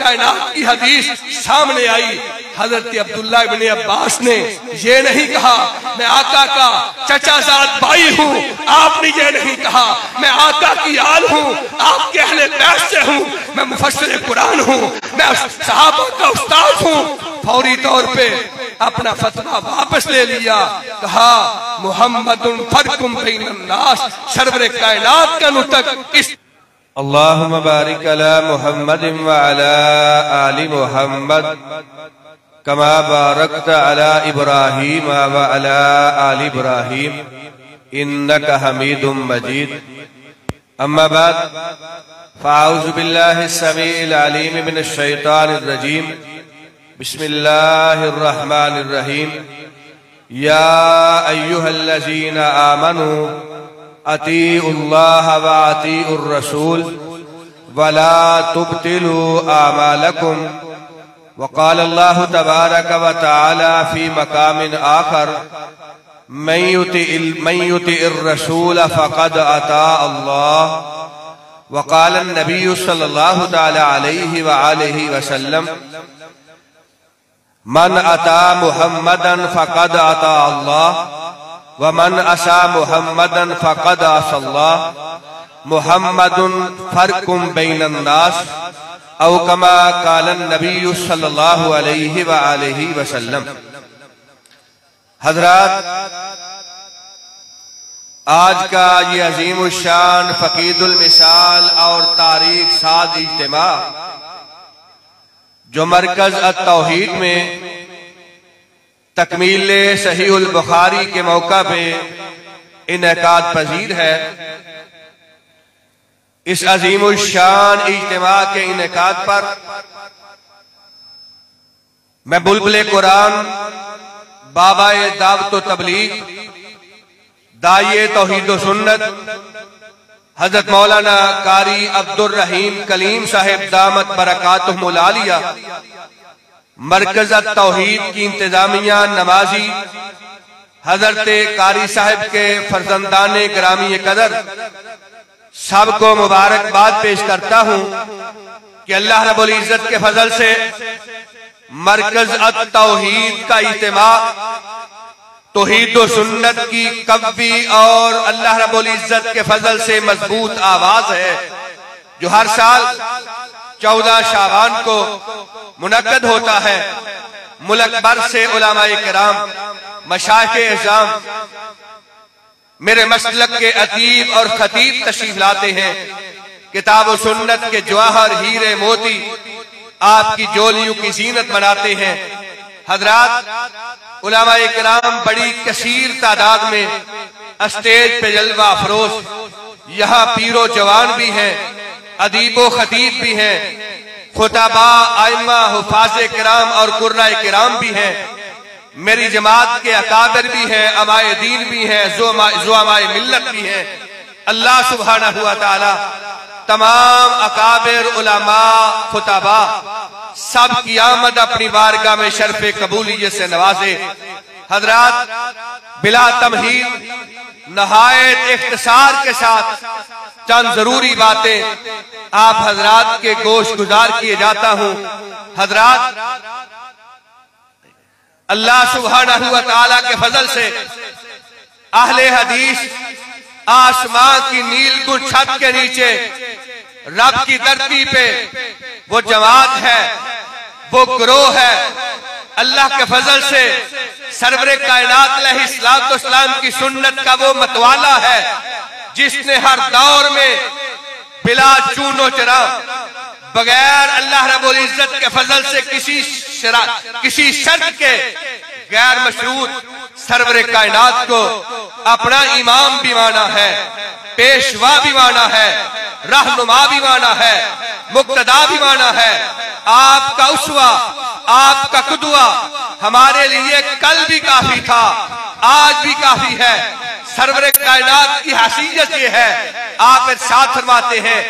कायनात की हदीस सामने आई। हजरत अब्दुल्ला इब्ने अब्बास ने ये नहीं कहा मैं आका का चचाजाद भाई हूँ, आपने ये नहीं कहा मैं आका की आल हूँ, आपके अहले बैत से हूँ, मैं मुफस्सिर कुरान हूँ, मैं सहाबा का उस्ताद हूँ। फौरी तौर पे अपना फतवा वापस ले लिया, कहा मुहम्मदुन फर्कुम बैनन नास, सरवरे कायनात का नुतक इस अल्लाहुम्मा बारिक अला मुहम्मदिन व अला आलि मुहम्मद कमा बारकता अला इब्राहीम व अला आलि इब्राहीम इन्नका हमीदुम मजीद। अम्मा बाद फ़अऊज़ु बिल्लाहि स्समीइल अलीम मिनश शैतानिर रजीम। बिस्मिल्लाहिर रहमानिर रहीम। या अय्युहल्लज़ीना आमनू अतीउल्लाह व अतीउर रसूल वला तुब्तिलू आमालकुम। वक़ाल अल्लाहु तबारक व तआला फी मकामिन आखर मन युतिइर रसूल फ़क़द अता अल्लाह। वक़ाल नबी सल्लल्लाहु तआला अलैहि व आलिहि वसल्लम मन अता मुहम्मदन फ़क़द अता अल्लाह व मन असा मुहम्मदन फ़क़द असल्लाह। मुहम्मदुन फ़र्कुम बैनन नास औ कमा क़ालन नबी सल्लल्लाहु अलैहि व आलिहि वसल्लम। हज़रात, आज का ये अजीम शान फ़क़ीदुल मिसाल और तारीख साज इज्तिमा जो मरकज अत-तौहीद में तकमील सहीहुल बुखारी के मौका पे इनेकाद पजीर है, इस अजीमुल शान इज्तिमा के इनेकाद पर मैं बुलबुले कुरान, बाबाए दावत व तबलीग, दाइए तौहीद व सुन्नत हजरत मौलाना कारी अब्दुर रहीम कलीम साहिब दामत बरकातुहुमुल आलिया, मरकज़ अत-तौहीद की इंतजामिया, नमाजी हजरत कारी साहिब के फर्जंदाने ग्रामी कदर सबको मुबारकबाद पेश करता हूँ कि अल्लाह रब्बुल इज्जत के फजल से मरकज़ अत-तौहीद का इज्तिमा तौहीद व सुन्नत की कव्वी और अल्लाह रब्बुल इज्जत के फजल से मजबूत आवाज है, जो हर साल 14 शाबान को मुनक्कद होता है। मुल्क भर से उलमाए किराम, मशाइख़े इज़ाम, मेरे मसलक के अतीब और खतीब तशरीफ लाते हैं। किताब व सुन्नत के जवाहर, हीरे, मोती आपकी जोलियों की जीनत बनाते हैं। हजरात, उलमाए किराम बड़ी कसीर तादाद में स्टेज पे जलवा अफरोज, यहाँ पीरो जवान भी हैं, अदीबो खतीब भी हैं, खुतबा, आइम्मा, हुफाज़े किराम और कुर्राए किराम भी हैं। मेरी जमात के अकाबिर भी हैं, अमाए दीन भी हैं, ज़ुअमाए मिल्लत भी हैं। अल्लाह सुब्हानहु व तआला तमाम अकाबिर, उलमा, खुतबा सब की आमद अपनी बारगाह में शर्फ़े कबूलियत से नवाजे। हजरात, बिला तमहीद नहायत इख्तिसार के साथ चंद जरूरी बातें आप हजरात के गोश गुजार किए जाता हूँ। हजरात, अल्लाह सुब्हानहु व तआला के फजल से अहले हदीस आसमां की नीलकुठ छत के नीचे रब की धरती पे वो जमात है, वो ग्रोह है। अल्लाह के फजल से सरवरे कायनात अलैहिस्सलाम की सुन्नत का वो मतवाला है, जिसने हर दौर में बिला चूनो चरा, बगैर अल्लाह रब्बुल इज्जत के फजल से किसी शर्त के गैर मशरूत सरवरे कायनात को अपना इमाम भी माना है, पेशवा भी माना है, रहनुमा भी माना है, मुक्तदा भी माना है। आपका उसवा, आपका कुदवा हमारे लिए कल भी काफी था, आज भी काफी है। सरवरे कायनात की हैसियत ये है, आप इरशाद फरमाते हैं,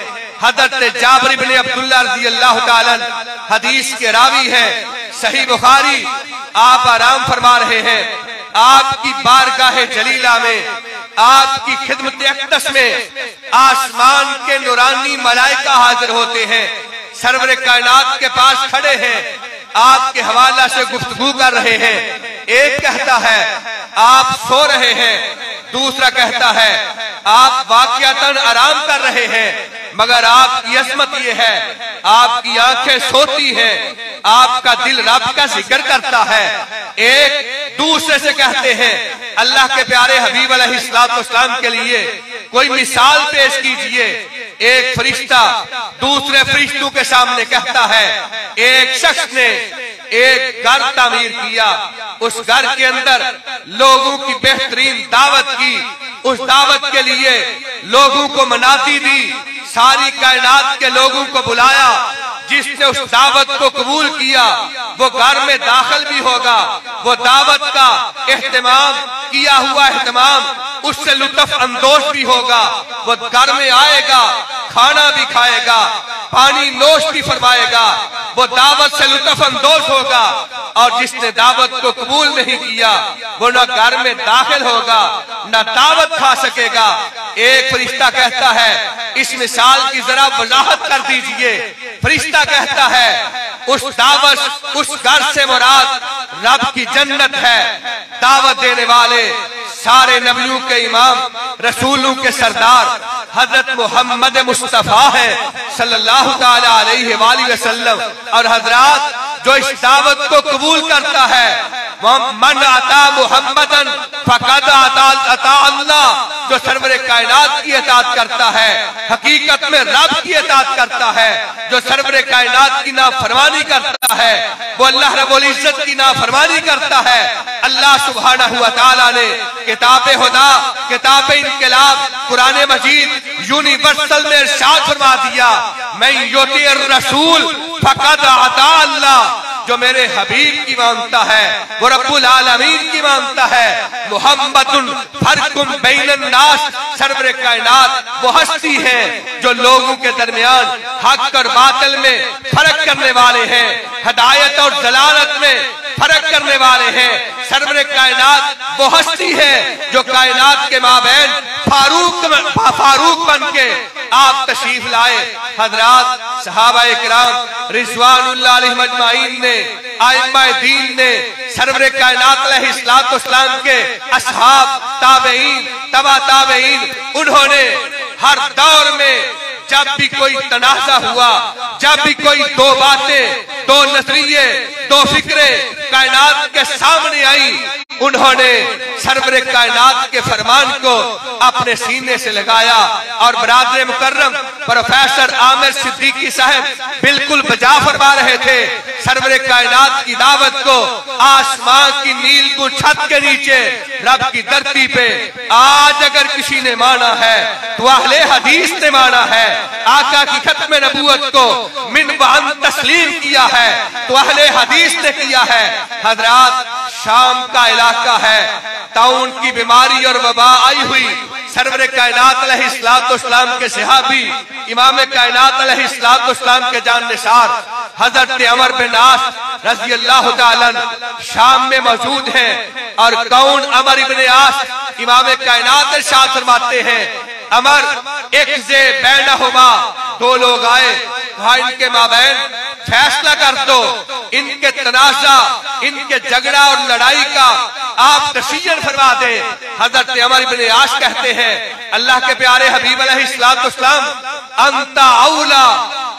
हजरत जाबिर इब्ने अब्दुल्लाह रज़ियल्लाहु ताला हदीस के रावी हैं, सही बुखारी, आप आराम फरमा रहे हैं। आपकी बारगाह जलीला में, आपकी खिदमत अक़दस में आसमान के नूरानी मलाइका हाजिर होते हैं। सरवरे कायनात के पास खड़े हैं, आपके हवाला से गुफ्तगू कर रहे हैं। एक कहता है आप सो रहे हैं, दूसरा कहता है आप वाकयातन आराम कर रहे हैं, मगर आपकी अजमत ये है आपकी आंखें सोती हैं, आपका दिल रब का जिक्र करता है। एक दूसरे से कहते हैं अल्लाह के प्यारे हबीब अलैहिस्सलाम के लिए कोई मिसाल पेश कीजिए। एक फरिश्ता दूसरे फरिश्तों के सामने कहता है एक शख्स ने एक घर तामीर किया, उस घर के अंदर लोगों की बेहतरीन दावत की, उस दावत के लिए लोगों को मनाती दी, सारी कायनात के लोगों को बुलाया। जिसने उस दावत को कबूल किया वो घर में दाखिल भी होगा, वो दावत का एहतमाम किया हुआ एहतमाम उससे लुत्फ अंदोज भी होगा, वो घर में आएगा, खाना भी खाएगा, पानी नोश भी फरमाएगा, वो दावत से लुत्फ अंदोज होगा। और जिसने दावत को कबूल नहीं किया वो न घर में दाखिल होगा न दावत खा सकेगा। एक फरिश्ता कहता है इस मिसाल की जरा वजाहत कर दीजिए। फरिश्ता कहता है उस दावत उस घर से मुराद रब की जन्नत है। दावत देने वाले सारे नबियों के इमाम, रसूलों के सरदार हजरत मोहम्मद मुस्तफा है सल्लल्लाहु ताला अलैहि वसल्लम। और हजरात जो इस दावत को कबूल करता है मन अता मुहम्मदन फकद अता अल्लाह, जो सरवरे कायनात की इताअत करता है हकीकत में रब की इताअत करता है। जो सरवरे कायनात की नाफरमानी करता है वो अल्लाह रब्बुल इज्जत की नाफरमानी करता है। अल्लाह सुब्हानहु व तआला ने किताबे हुदा, किताबे इनकलाब, कुरान मजीद यूनिवर्सल में इरशाद फरमा दिया मैं युतीर रसूल फकद अता अल्लाह, जो मेरे हबीब की मानता है वो रब्बुल आलमीन की मानता है। मुहम्मदुन फरकुम बैनन नास, सरवरे कायनात वो हस्ती है जो लोगों के दरमियान हक और बातिल में फर्क करने वाले हैं, हदायत और जलालत में फर्क करने वाले हैं। सरवरे कायनात वो हस्ती है जो कायनात के माबैन फारूक बन के आप तशरीफ लाए। हजरात सहाबाए किराम रिजवानुल्लाह अलैहिम अजमाइन ने, आइम्माए दीन ने, सरवरे कायनात अलैहिस्सलाम के असहाब, ताबईन, तबा ताबईन, उन्होंने हर दौर में जब भी कोई तनाज़ा हुआ, जब भी कोई दो बातें, दो नजरिए, दो फिक्रे कायनात के सामने आई, उन्होंने सरवरे कायनात के फरमान को अपने सीने से लगाया। और बरादर मुकर्रम प्रोफेसर आमिर सिद्दीकी साहब बिल्कुल बजा फरमा रहे थे सरवरे कायनात की दावत को आसमान की नील छत के नीचे रब की धरती पे। आज अगर किसी ने माना है तो अहले हदीस ने माना है, आका की खत्म नबूवत को मिन बअन तस्लीम किया है तो अहले हदीस ने किया है। हजरात शाम का इलाका है, ताउन की बीमारी और वबा आई हुई। सरवरे कायनात अलैहिस्सलाम के सहाबी इमाम कायनात अलैहिस्सलाम के जाननिसार हजरत अमर बिन आस रज़ी अल्लाह तआला शाम में मौजूद हैं। और कौन अमर इब्ने आस, इमाम कायनात इरशाद फरमाते हैं अमर एक जे बैनहुमा, दो लोग आए, कहा इनके माबैन फैसला कर दो, इनके तनाज़ा, इनके झगड़ा और लड़ाई का आप डिसीजन फरमा दे। हजरत अमर इब्ने आस कहते हैं अल्लाह के प्यारे हबीब अलैहिस्सलाम अंता औला,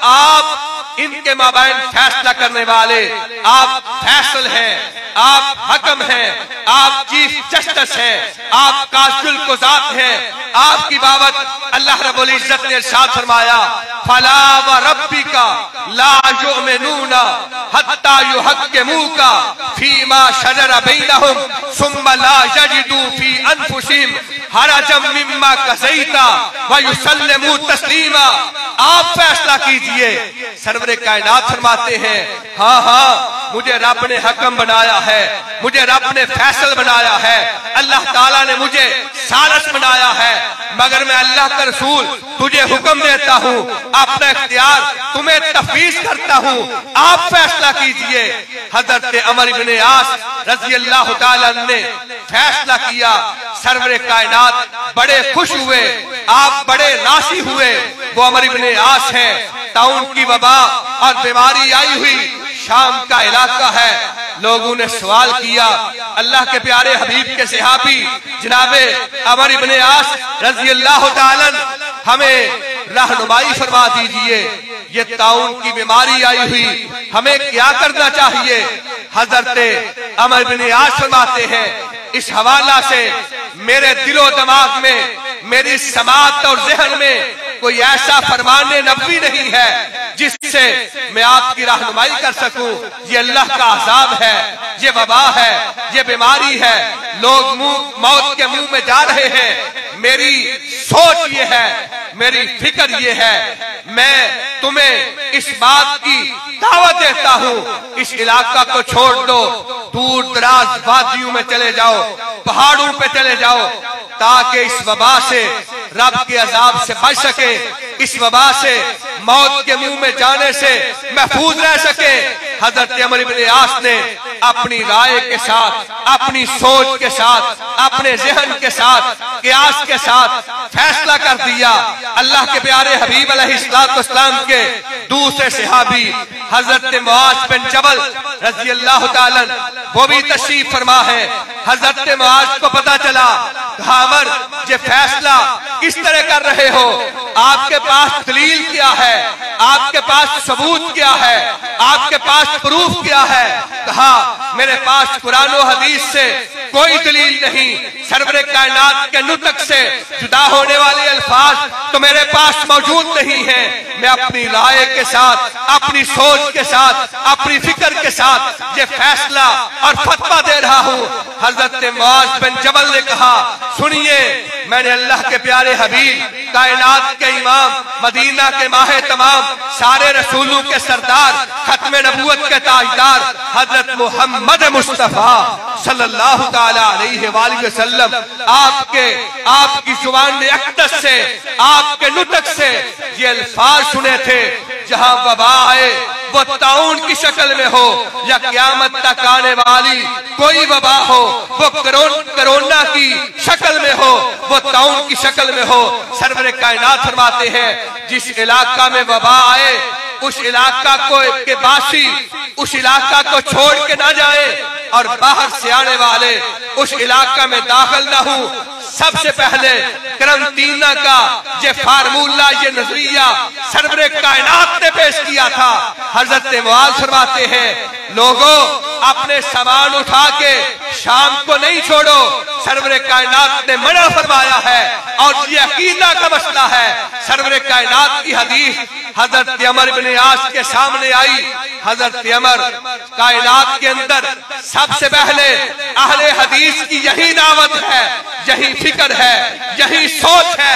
आप इनके माबैन फैसला करने वाले, आप फैसल हैं, आप हकम हैं, आप चीफ जस्टिस हैं, आप काजुल कुज़ात हैं। आपकी बाबत अल्लाह रब्बुल इज्जत ने इरशाद फरमाया फला व रब्बिका ला युमिनूना हत्ता युहक्किमूका फीमा शजरा बैनहुम सुम्मा ला यजिदू फी अनफुसिहिम हरजम मिम्मा कज़ैता व युसल्लिमू तस्लीमा। आप फैसला कीजिए। सरवरे कायनात फरमाते हैं हाँ हाँ मुझे रब ने हकम बनाया है, मुझे रब ने फैसल बनाया है, अल्लाह ताला ने मुझे सारस बनाया है, मगर मैं अल्लाह का रसूल तुझे हुक्म देता हूँ, अपना इख्तियार तुम्हें तफवीज करता हूँ, आप फैसला कीजिए। हजरत अमर इब्ने आस रज़ी अल्लाह ताला ने फैसला किया। सरवरे कायनात बड़े खुश हुए, आप बड़े राजी हुए। वो अमर इब्ने आस है, ताउन की वबा और बीमारी आई हुई, शाम का इलाका है। लोगों ने सवाल किया, अल्लाह के प्यारे हबीब के सहाबी जनाबे अमर इब्ने आस रज़ी अल्लाह ताला हमें रहनुमाई फरमा दीजिए, ये ताउन की बीमारी आई हुई, हमें क्या करना चाहिए। हजरत अमर इब्ने आस फरमाते हैं, इस हवाला से मेरे दिलो दिमाग में, मेरी समात और ज़हन में कोई ऐसा फरमाने नबी नहीं है जिससे मैं आपकी रहनुमाई कर सकूं। ये अल्लाह का अज़ाब है, ये वबा है, ये बीमारी है, लोग मौत के मुंह में जा रहे हैं। मेरी सोच ये है, मेरी फिक्र ये है, मैं तुम्हें इस बात की दावत देता हूँ, इस इलाका को छोड़ दो, दूर दराज वादियों में चले जाओ, पहाड़ों पे चले जाओ, ताकि इस वबा से, रब के अजाब से बच सके, इस वबा से, मौत के मुंह में जाने से महफूज रह सके। हजरत अमर इब्ने आस ने अपनी राय के साथ, अपनी सोच के साथ, अपने ज़हन के साथ, क़ियास के साथ फैसला कर दिया। अल्लाह के प्यारे हबीब अलैहिस्सलाम के दूसरे सहाबी हजरत मुआज बिन जबल रज़ी अल्लाह ताला वो भी तशरीफ फरमा है। हजरत मुआज को पता चला, अमर ये फैसला किस तरह कर रहे हो, आपके पास दलील क्या है, आपके पास सबूत क्या है, आपके पास प्रूफ क्या है। कहा, मेरे पास कुरान और हदीस से कोई दलील नहीं, सरवरे कायनात के नुतक से जुदा होने वाले अल्फाज तो मेरे पास मौजूद नहीं है। मैं अपनी राय के साथ, अपनी सोच के साथ, अपनी फिक्र के साथ ये फैसला और फतवा दे रहा हूँ। हजरत मुआज बिन जबल ने कहा, सुनिए, मैंने अल्लाह के प्यारे हबीब, कायनात के इमाम, मदीना के माहे तमाम, सारे रसूलों के सरदार, खत्म नबूवत के ताजदार हजरत मोहम्मद मुस्तफा सल्लल्लाहु ताला अलैहि वसल्लम आपकी जुबान ने अक़दस से, आपके नुतक से ये अल्फाज सुने थे, जहां वबा आए वो ताउन की शक्ल में हो या क़यामत तक आने वाली कोई वबा हो, वो कोरोना की शक्ल में हो, वो ताउन की शक्ल में हो, सरवर कायनात फरमाते हैं, जिस इलाका में वबा आए उस इलाका को के बासी उस इलाका को छोड़ के ना जाए और बाहर से आने वाले उस इलाका में दाखिल ना हो। सबसे पहले करंटीना का ये फार्मूला, ये नजरिया सरवरे कायनात ने पेश किया था। हजरत मुआज फरमाते हैं, लोगों अपने सामान उठा के शाम को नहीं छोड़ो, सरवरे कायनात ने मना फरमाया है और ये अकीदा का मसला है। सरवरे कायनात की हदीस हजरत अमर इब्ने आस के सामने आई। हजरत अमर कायनात के अंदर सबसे पहले अहले हदीस की यही दावत है, यही फिक्र है, यही सोच है।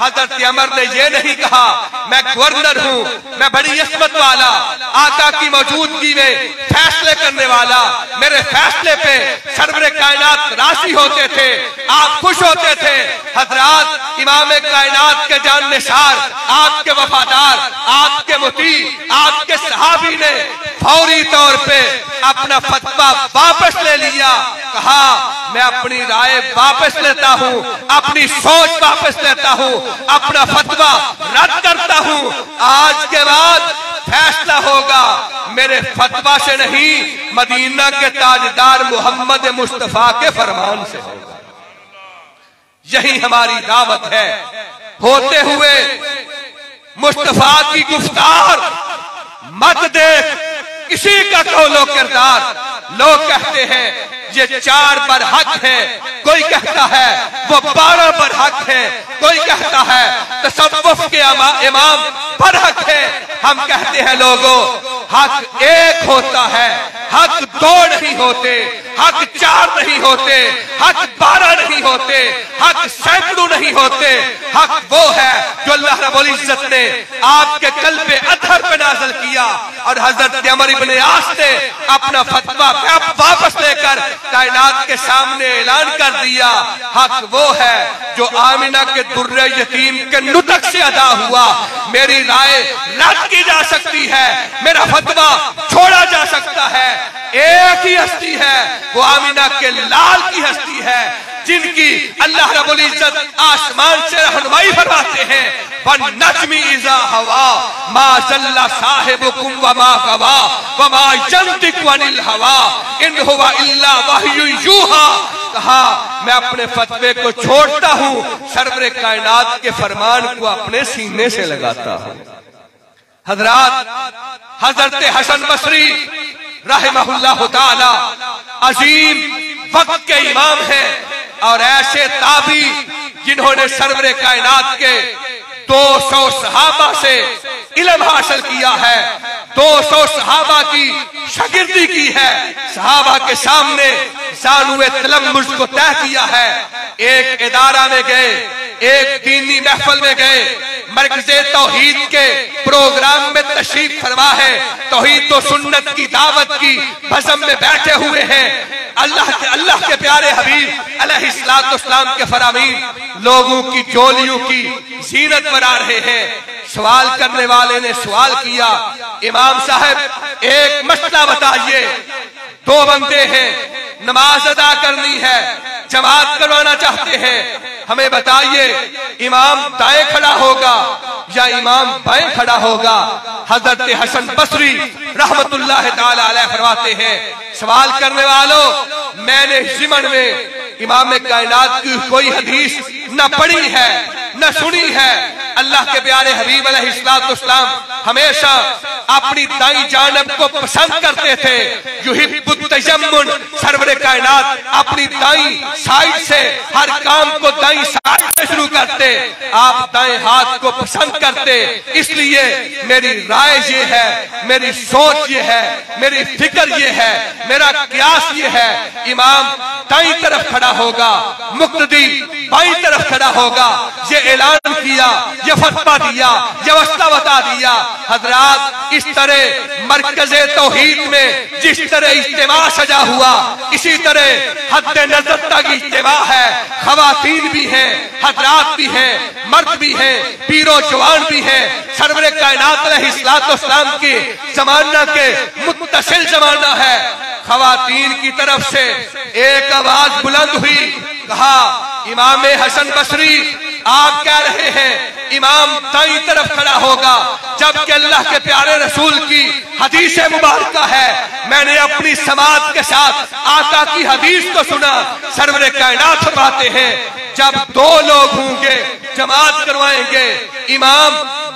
हजरत अमर ने यह नहीं कहा मैं गवर्नर हूँ, मैं बड़ी इस्मत वाला, आका की मौजूदगी में फैसले करने वाला, मेरे फैसले पे सरवरे कायनात राजी होते थे, आप खुश होते थे। हजरात इमाम कायनात के जाननिसार, आपके वफादार, आपके मुती, आपके सहाबी ने फौरी तौर पे अपना फतवा वापस ले लिया। कहा, मैं अपनी राय वापस लेता हूँ, अपनी सोच वापस लेता हूँ, अपना फतवा रद्द करता हूँ। आज के बाद फैसला होगा मेरे फतवा से नहीं, मदीना के ताजदार मोहम्मद मुस्तफा के फरमान से होगा। यही हमारी दावत है। होते हुए मुस्तफा की गुफ्तार मत देख इसी का कौलो किरदार। लोग कहते हैं ये 4 बरहक है, कोई कहता है वो 12 बरहक है, कोई कहता है तसव्वुफ के इमाम बरहक है। हम कहते हैं लोगों, हक एक होता है, हक 2 नहीं होते, हक 4 नहीं होते, हक 12 नहीं होते, हक सैकड़ों नहीं होते। हक वो है जो अल्लाह रब्बुल इज्जत ने आपके कल्बे अतहर पे नाज़िल किया और हजरत अमर इब्ने आस ने अपना फतवा वापस लेकर कायनात के सामने ऐलान कर दिया। हक वो है जो आमिना के दुर्रे यतीम के नुतक से अदा हुआ। मेरी राय रद्द की जा सकती है, मेरा फतवा छोड़ा जा सकता है। एक ही हस्ती है, वो आमिना के लाल की हस्ती है। जिनकी अल्लाह रब्बुल इज्जत आसमान से रहनुमाई फरमाते हैं, वन नज्मी इज़ा हवा मा ज़ल्ला साहिबुकुम व मा गवा व मा यंतिकु अनिल हवा इन हुवा इल्ला वह्यु यूहा। कहा मैं अपने फतवे को छोड़ता हूँ, सरवरे कायनात के फरमान को अपने सीने से लगाता हूँ। हजरात, हजरत हसन बसरी रहमहुल्लाह ताला अजीम वक्त के इमाम हैं और ऐसे ताबी जिन्होंने सरवरे कायनात के 200 सहाबा से इल्म हासिल किया है, 200 सहाबा की शागिर्दी की है, सहाबा के सामने सानुए तलम्मुज को तय किया है। एक इदारा में गए, एक दीनी महफिल में गए, मरकज़े तौहीद के प्रोग्राम में तशरीफ फरमा है, तौहीद व सुन्नत की दावत की बज़म में बैठे हुए हैं। अल्लाह के प्यारे हबीब अलैहिस्सलातु वस्सलाम के फरामीन लोगों की जोलियों की जीनत बना रहे हैं। सवाल करने वाले ने सवाल किया, इमाम साहब एक मसला बताइए, 2 बंदे हैं, नमाज अदा करनी है, जमात करवाना चाहते हैं, हमें बताइए इमाम दाएं खड़ा होगा या इमाम बाएं खड़ा होगा? हजरत हसन बसरी रहमतुल्लाह ताला अलैह फरमाते हैं, सवाल करने वालों, मैंने जीवन में इमाम कायनात की कोई हदीस न पढ़ी है न सुनी है। अल्लाह के प्यारे हबीब अलैहिस्सलातु वस्सलाम हमेशा अपनी दाई जानब को पसंद करते थे। युहिब्बुत तयम्मुन, सरवरे कायनात अपनी दाई साइड से हर काम को दाई साइड से शुरू करते, आप दाएं हाथ को पसंद करते। इसलिए मेरी राय ये है, मेरी सोच ये है, मेरी फिक्र ये है, मेरा क्यास ये है, इमाम दाई तरफ खड़ा होगा, मुक्तदी बाई तरफ खड़ा होगा। ये ऐलान किया, ये फतवा दिया, ये वस्ता बता दिया। हजरात, इस तरह मरकज़े तौहीद में जिस तरह इज्तिमा सजा हुआ, इसी तरह हद नजर तक इज्तिमा है। खवातीन भी हैं, हजरात भी हैं, मर्द भी हैं, पीरो जवान भी हैं। सरवरे कायनात अलैहिस्सलातु वस्सलाम के जमाना के मुत्तसिल जमाना है। खवातीन की तरफ से एक आवाज बुलंद हुई, कहा इमाम हसन बसरी आप कह रहे हैं इमाम दाईं तरफ खड़ा होगा, जबकि अल्लाह के प्यारे रसूल की हदीस मुबारक है। मैंने अपनी समात के साथ आका की हदीस को सुना। सरवरे कायनात फरमाते हैं, जब 2 लोग होंगे जमात करवाएंगे, इमाम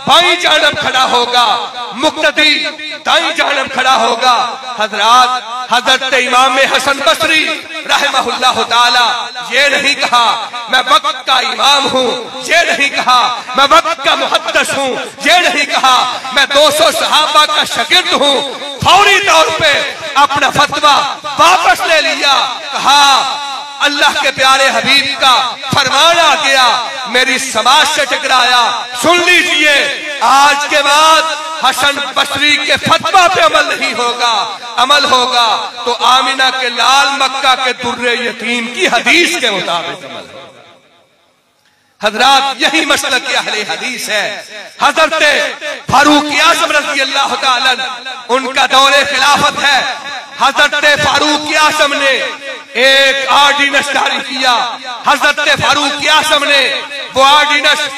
बाईं जानब खड़ा होगा, मुक्तदी दाईं जानब खड़ा होगा। हजरात, हजरत इमाम हसन बसरी रहमहुल्लाह ताला ये नहीं कहा मैं वक्त का इमाम हूँ, ये नहीं कहा मैं वक्त का मुहद्दिस हूँ, ये नहीं कहा मैं 200 सहाबा का शागिर्द हूँ। फौरी तौर पे अपना फतवा वापस ले लिया, कहा अल्लाह के प्यारे हबीब का फरमान आ गया, मेरी समाज से टकराया। सुन लीजिए, आज के बाद हसन बसरी के फतवा पे अमल नहीं होगा, अमल होगा तो आमिना के लाल मक्का के दुर्रे यतीम की हदीस के मुताबिक अमल होगा। हजरात, यही मसलक अहले हदीस है। हजरत फारूक आज़म रज़ी अल्लाह ताला उनका दौरे खिलाफत है। हजरत फारूक आज़म ने एक ऑर्डिनेंस जारी किया। हजरत फारूक आज़म ने वो ऑर्डिनेंस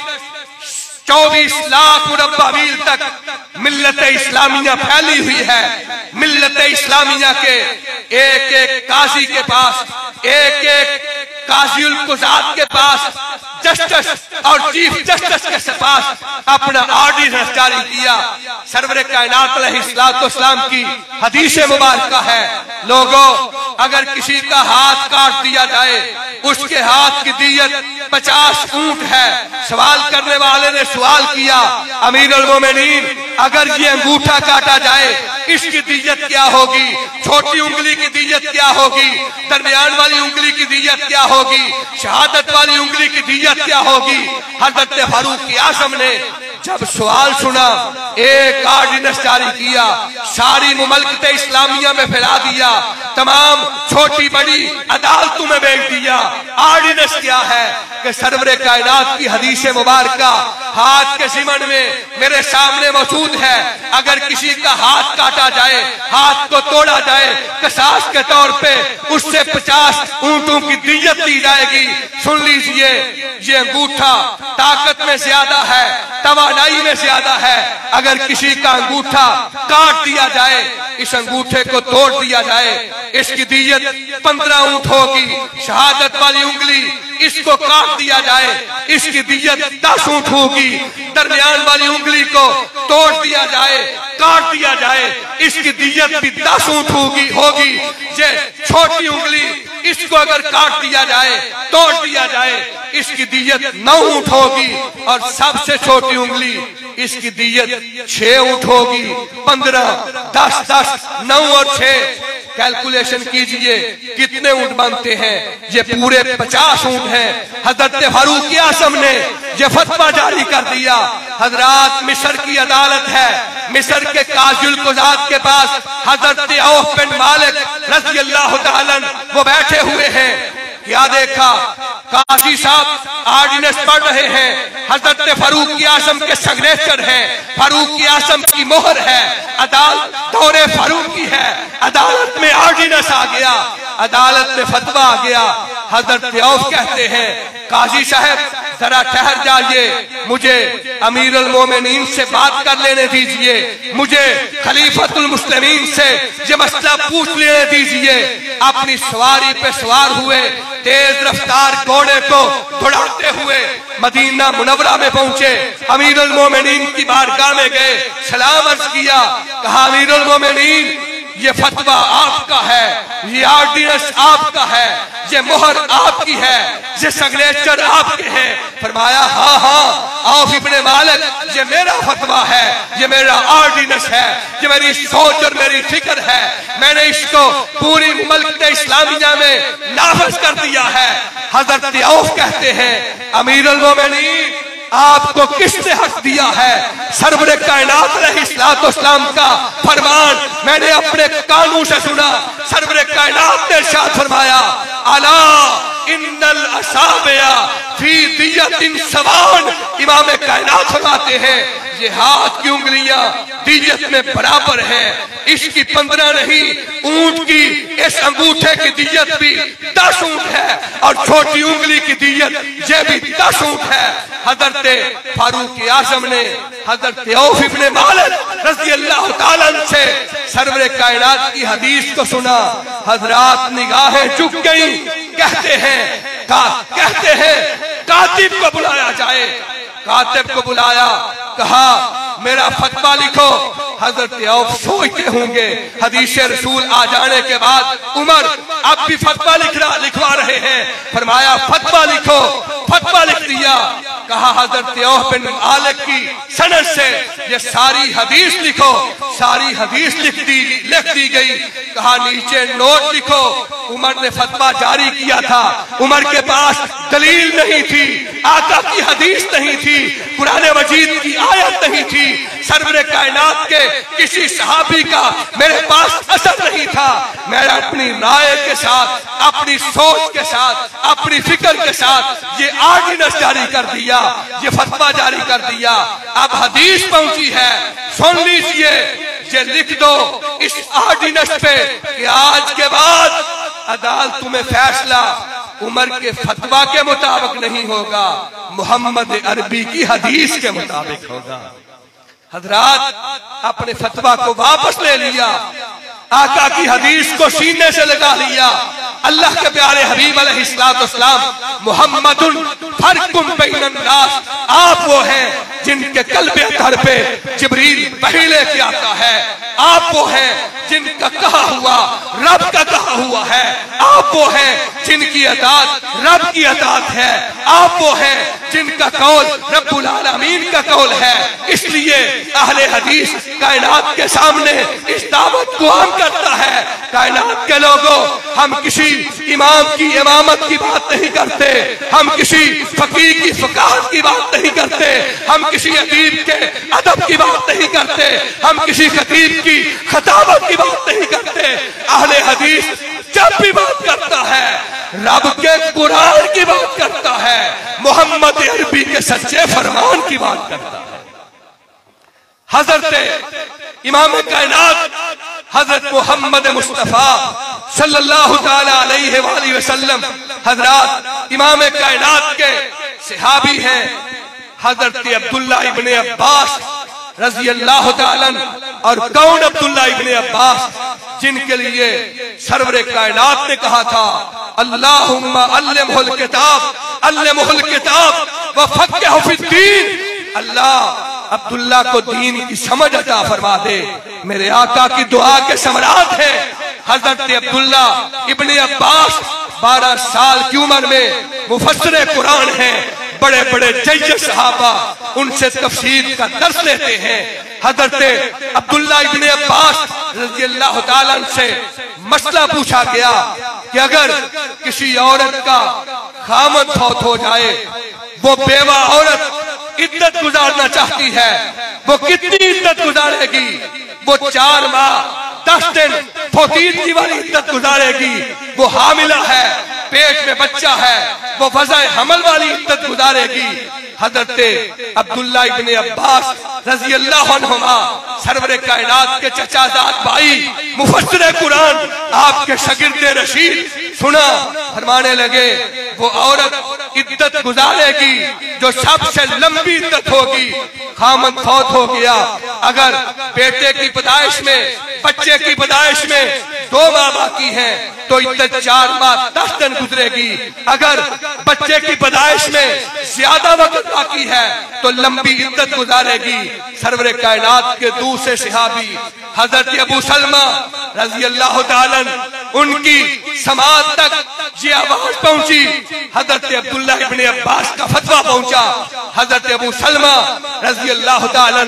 24 लाख मुरब्बा मील तक मिल्लत इस्लामिया फैली हुई है। मिल्लत इस्लामिया के एक एक काजी के पास, एक एक काज़ीउल कुज़ात के पास, जस्टिस और चीफ जस्टिस के पास अपना ऑर्डिनेंस जारी किया। सरवरे कायनात अलैहिस्सलातु वस्सलाम की हदीस मुबारक है, लोगों अगर किसी का हाथ काट दिया जाए, उसके हाथ की दियत 50 ऊंट है। सवाल करने वाले ने सवाल किया, अमीरुल मोमिनीन अगर ये अंगूठा काटा जाए इसकी दियत क्या होगी? छोटी उंगली की दियत क्या होगी? दरमियान वाली उंगली की दियत क्या होगी? शहादत वाली उंगली की दियत क्या होगी? हजरत फारूक आज़म ने जब सवाल सुना एक आर्डिनेंस जारी किया, सारी मुमलकत इस्लामिया में फैला दिया, तमाम छोटी बड़ी अदालतों में भेज दिया। आर्डिनेंस क्या है कि सरवरे कायनात की हदीस मुबारका हाथ के सिमन में मेरे सामने मौजूद है। अगर किसी का हाथ काटा जाए, हाथ को तोड़ा जाए, कसास के तौर पे उससे 50 ऊंटों की दियत दी जाएगी। सुन लीजिए, ये अंगूठा ताकत में ज्यादा है, तवानाई में ज्यादा है। अगर किसी का अंगूठा काट दिया जाए, इस अंगूठे को तोड़ दिया जाए, इसकी दियत 15 ऊंट होगी। शहादत वाली उंगली इसको काट दिया जाए, इसकी दियत 10 ऊंट होगी। दरमियान वाली उंगली को तोड़ दिया जाए, काट दिया जाए, इसकी दियत भी 10 ऊंट होगी। ये छोटी उंगली इसको अगर काट दिया जाए, तोड़ दिया जाए, इसकी दियत 9 ऊंट होगी। और सबसे छोटी उंगली इसकी दियत 6 ऊंट होगी। 15, 10, 10, 9 और 6 कैलकुलेशन कीजिए कितने ऊंट बनते हैं। ये पूरे 50 ऊंट हैं। हजरत फारूक आज़म ने ये फतवा जारी कर दिया। हजरात, मिस्र की अदालत है, मिस्र के काजुल कुजात के पास हजरत औफ बिन मालिक रज़ी अल्लाह तआला वो बैठे हुए हैं। क्या देखा, काजी साहब आर्डिनेंस पढ़ रहे हैं। हजरत फारूक आज़म के सिग्नेचर है, फारूक आज़म की मोहर है, अदालत दौरे फारूक की है। अदालत में आर्डिनेंस आ गया, अदालत में फतवा आ गया। हजरत औफ कहते हैं, काजी साहब जरा ठहर जाइए, मुझे अमीरुल मोमिनीन से बात कर लेने दीजिए, मुझे खलीफतुल मुस्लिमीन से ये मसला पूछ लेने दीजिए। अपनी सवारी पे सवार हुए, तेज रफ्तार घोड़े को दौड़ाते हुए मदीना मुनव्वरा में पहुंचे। अमीरुल मोमिनीन की बारगाह में गए, सलाम अर्ज किया, कहा अमीरुल मोमिनीन ये फतवा आपका है, ये आर्डिनेंस आपका है, ये मोहर आपकी है, ये सिग्नेचर आपके हैं। फरमाया हाँ हाँ औफ इब्ने मालिक, ये मेरा फतवा है, ये मेरा आर्डिनेंस है, ये मेरी सोच और मेरी फिक्र है। मैंने इसको पूरी मुल्क इस्लामिया में नाफिज कर दिया है। हजरत औफ कहते हैं, अमीरुल मोमिनीन आपको किसने हक दिया है? सरवरे कायनात अलैहिस्सलाम का फरमान मैंने अपने कानों से सुना। सरवरे कायनात ने इरशाद फरमाया, अला इन्नल असाबिया फी दियतिन सवान। इमाम कायनात फरमाते हैं, ये हाथ की उंगलियां दियत में बराबर है। इसकी 15 नहीं, ऊंट की इस अंगूठे की दियत भी 10 ऊंट है, और छोटी उंगली की दियत ये भी 10 ऊंट है। हजरत फारूक आज़म ने हजरत औफ इब्ने मालिक रज़ी अल्लाह तआला से सरवरे कायनात की हदीस को सुना। हजरात निगाहें झुक गई। कहते हैं कातिब को बुलाया जाए। कातिब को बुलाया, कहा मेरा फतवा लिखो। हजरत औफ सोचते होंगे हदीस रसूल आ जाने के बाद उमर अब भी फतवा लिखवा रहे हैं। फरमाया फतवा लिखो। फतवा लिख दिया। कहा हजरत औफ बिन मालिक की सनद से ये सारी हदीस लिखो। सारी हदीस लिख दी गई। कहा नीचे नोट लिखो। उमर ने फतवा जारी किया था। उमर के पास दलील नहीं थी, आका की हदीस नहीं थी, कुरान मजीद की आयत नहीं थी, सरवरे कायनात के किसी सहाबी का मेरे पास असर नहीं था। मैंने अपनी राय के साथ, अपनी सोच के साथ, अपनी फिक्र के साथ ये आर्डिनेंस जारी कर दिया, ये फतवा जारी कर दिया। अब हदीस पहुंची है, सुन लीजिए, ये लिख दो इस आर्डिनेंस पे कि आज के बाद अदालत में फैसला उमर के फतवा के मुताबिक नहीं होगा, मोहम्मद अरबी की हदीस के मुताबिक होगा। हजरात अपने फतवा को वापस ले लिया, आका की हदीस को सीने से लगा लिया। अल्लाह के प्यारे हबीब अलैहिस्सलाम मुहम्मदुन फर्कुम बैनन नास, आप वो हैं जिनके कल्बे अतहर पे जिब्रील वही लेके आता है। आप वो हैं जिनका कहा हुआ रब का कहा हुआ है। आप वो हैं जिनकी अताअत रब की अताअत है। आप वो हैं जिनका कौल रब्बुल आलमीन का कौल है। इसलिए अहले हदीस कायनात के सामने इस दावत को आम करता है। कायनात के लोगों, हम किसी इमाम की इमामत की बात नहीं करते, हम किसी फकीह की फकाहत की बात नहीं करते, हम किसी अदीब के अदब की बात नहीं करते, हम किसी खतीब की खताबत की बात नहीं करते। अहले हदीस जब भी बात करता है रब के कुरान की बात करता है, मोहम्मद अरबी के सच्चे फरमान की बात करता है। हजरत इमाम कायनात हजरत मोहम्मद मुस्तफा सल्लल्लाहु ताला अलैहि वसल्लम हजरत इमाम कायनात के सहाबी हैं हजरत अब्दुल्ला इब्ने अब्बास रजी अल्लाह ताला। और कौन अब्दुल्ला इब्ने अब्बास, जिनके लिए सरवरे कायनात ने कहा था अल्लाहुम्मा अल्लिमहुल किताब व फक्किहु फिद्दीन, अल्लाह अब्दुल्ला को दीन की समझ अता फरमा दे। मेरे आका की दुआ के समरात है हजरत अब्दुल्ला इब्ने अब्बास। 12 साल की उम्र में मुफस्सिर कुरान है, बड़े बड़े जय्य सहाबा उनसे तफसीर का दर्स लेते हैं। हजरत अब्दुल्ला इब्ने अब्बास रज़ी अल्लाह ताला से मसला पूछा गया कि अगर किसी औरत का खामद फौत हो जाए, वो बेवा औरत इद्दत गुजारना चाहती है, वो कितनी इद्दत गुजारेगी? वो 4 माह 10 दिन फौतीदगी वाली इद्दत गुजारेगी। वो हामिला है, पेट में बच्चा है, वो वज़ाए हमल वाली इद्दत गुजारेगी। हजरत अब्दुल्ला इब्ने अब्बास रज़ी अल्लाह अन्हुमा सरवरे कायनात के चचाजाद भाई मुफस्सिर कुरान, आपके शागिर्दे रशीद सुना, फरमाने लगे वो औरत इद्दत गुजारेगी जो सबसे लंबी इद्दत होगी। खामद फौत हो गया, अगर बेटे की पैदाइश में, बच्चे की पैदाइश में 2 माह बाकी हैं तो इद्दत 4 माह 10 दिन गुजरेगी। अगर बच्चे की पैदाइश में ज्यादा वक्त बाकी है तो लंबी इद्दत गुजारेगी। सरवरे कायनात के दूसरे सहाबी हजरत अबू सलमा रजी अल्लाह ताला, उनकी समाज तक ये आवाज पहुंची, हजरत अब्दुल्ला इब्ने अब्बास का फतवा पहुंचा। हजरत अबू सलमा रजी अल्लाह ताला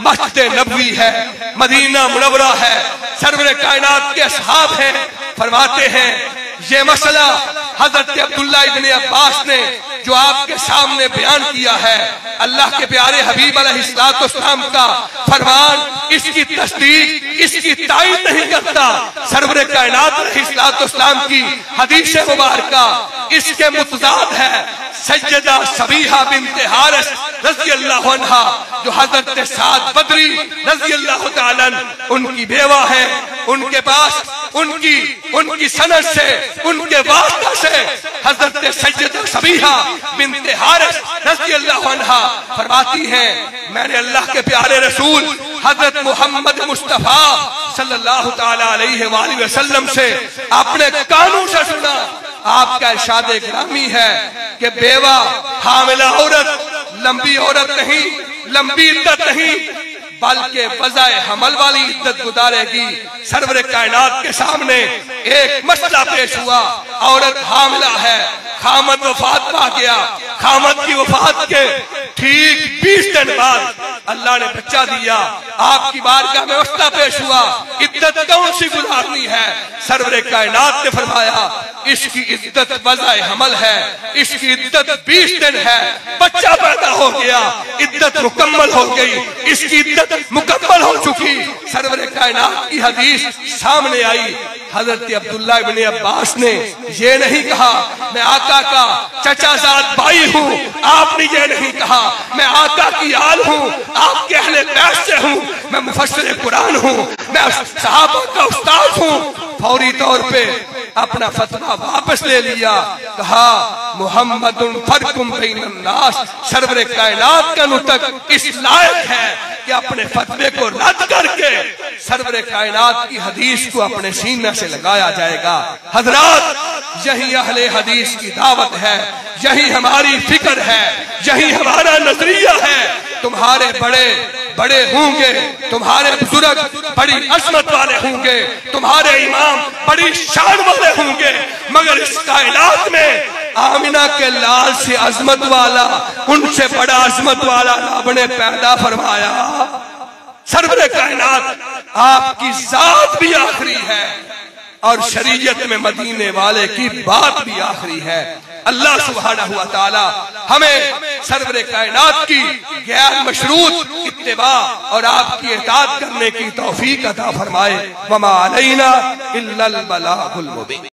मस्जिद नबवी है, मदीना मुनव्वरा है, सरवरे कायनात के असहाब हैं, फरमाते हैं ये मसला हजरत अब्दुल्ला इब्ने अब्बास ने जो आपके सामने बयान किया है, अल्लाह के प्यारे हबीब अलैहिस्सलाम का फरमान इसकी तस्दीक, इसकी तायीद नहीं करता। सरवरे कायनात अलैहिस्सलाम की हदीस मुबारका इसके मुतजाद है। सैयदा सबीहा बिन्ते हारिस रज़ी अल्लाह अन्हा, जो हजरत साद बदरी रज़ी अल्लाह ताला उनकी बेवा है, उनके पास उनकी सनद से, उनके वास्ता से हजरत सैयदा सबीहा बिन्ते हारिस रज़ी अल्लाह अन्हा फरमाती हैं मैंने अल्लाह के प्यारे रसूल हजरत मोहम्मद मुस्तफा सल्लल्लाहु ताला अलैहि वसल्लम से अपने कानों से सुना, आपका इरशाद ग्रामी है कि बेवा हामिला औरत लंबी औरत नहीं, लंबी इद्दत नहीं, बल्कि वज़ाए हमल वाली इद्दत गुजारेगी। सरवरे कायनात के सामने एक मसला पेश हुआ, औरत हामिला है, खामद वफात पा गया, खामद की वफात के ठीक 20 दिन बाद अल्लाह ने बच्चा दिया। आपकी बारगाह में मसला पेश हुआ, इद्दत कौन सी गुजारनी है? सरवरे कायनात ने फरमाया इसकी इद्दत वज़ाए हमल है, इसकी इद्दत 20 दिन है, बच्चा पैदा हो गया, इद्दत मुकम्मल हो गई, इसकी इद्दत मुकम्मल हो चुकी। सरवरे कायनात की हदीस सामने आई। हजरत अब्दुल्ला इब्ने अब्बास ने ये नहीं कहा मैं आका का चचाजाद भाई हूँ, आपने ये नहीं कहा मैं आका की आल हूँ, आपके अहले बैत से हूँ, मैं मुफस्सिर कुरान हूँ, मैं सहाबा का उस्ताद हूँ। फौरी तौर पे अपना फतवा वापस ले लिया, कहा मुहम्मदुन फर्कुम बैनन नास, सरवरे कायनात का नुतक इस लायक है कि अपने फतवे को रद्द करके सरवरे कायनात की हदीस को अपने सीने से लगाया जाएगा। हजरात, यही अहले हदीस की दावत है, यही हमारी फिक्र है, यही हमारा नजरिया है। तुम्हारे बड़े बड़े होंगे, तुम्हारे बुजुर्ग बड़ी अजमत वाले होंगे, तुम्हारे इमाम बड़ी शान वाले होंगे, मगर इस कायनात में आमिना के लाल से अजमत वाला, उनसे बड़ा अजमत वाला रब ने पैदा फरमाया। सरवरे कायनात आपकी जात भी आखिरी है, और शरीयत में मदीने वाले की बात भी आखिरी है। अल्लाह सुब्हानहू व तआला हमें सरवरे कायनात की गैर मशरूत इत्तिबा और आपकी इताअत करने की तौफीक अता फरमाए। वमा अलैना इल्लल बलागुल मुबीन।